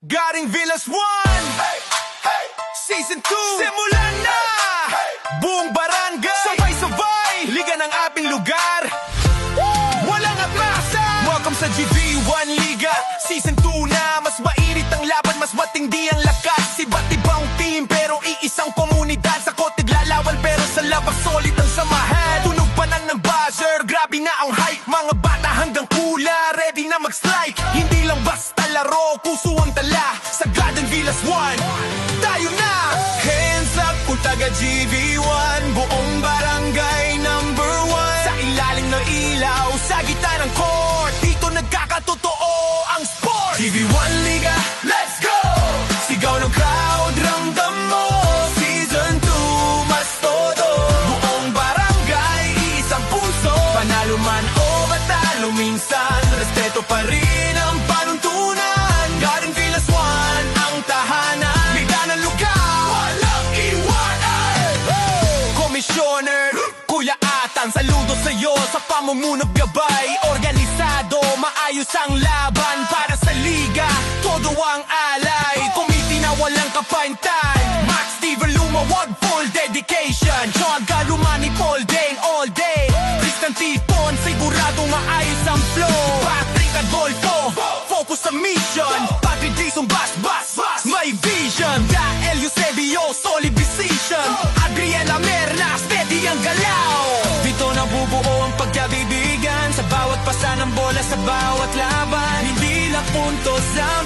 Garing Villas 1 Season 2 Simulan na! Buong barangay sabay-sabay Liga ng ating lugar Walang atrasan Welcome sa GV1 Liga Season 2 na Mas mainit ang laban Mas matindi ang lakas Iba't ibang team Pero iisang komunidad Sa kotig lalawan Pero sa labas solid ang samahan Tunog pa ng buzzer Grabe na ang hype Mga bata hanggang kula Ready na mag-strike Hindi lang basta laro Puso ang tala Sa Garden Villas 1 Tayo na Hands up kung taga GV1 Buong barangay number 1 Sa ilalim ng ilaw Sa gitna ng court Dito nagkakatotoo ang sport GV1 Liga, let's go! Sigaw ng crowd, ramdam mo Season 2, mas todo Buong barangay, isang puso Panalo man o batalo minsan Respeto pa rin ang panuntunan Garden Villas 1, ang tahanan Liga ng lugar, walang iwanan Commissioner, Kuya Atan Saludo sa'yo sa pamumunog gabay Organisado, maayos ang laban Para sa liga, todo ang alay Committee na walang kapantay Max Steven Lumawag, full dedication John Galumani, Paul Dane, all day Tristan Tipon, sigurado maayos ang flow Patrick Adolfo, focus sa mission Patrick Jason, Bas, may vision Dael Eusebio, solid decision Adriela Merna, steady ang galaw Dito nabubuo ang pagkabibigan Sa bawat pasa ng bola, sa bawat laban Hindi lang puntos ang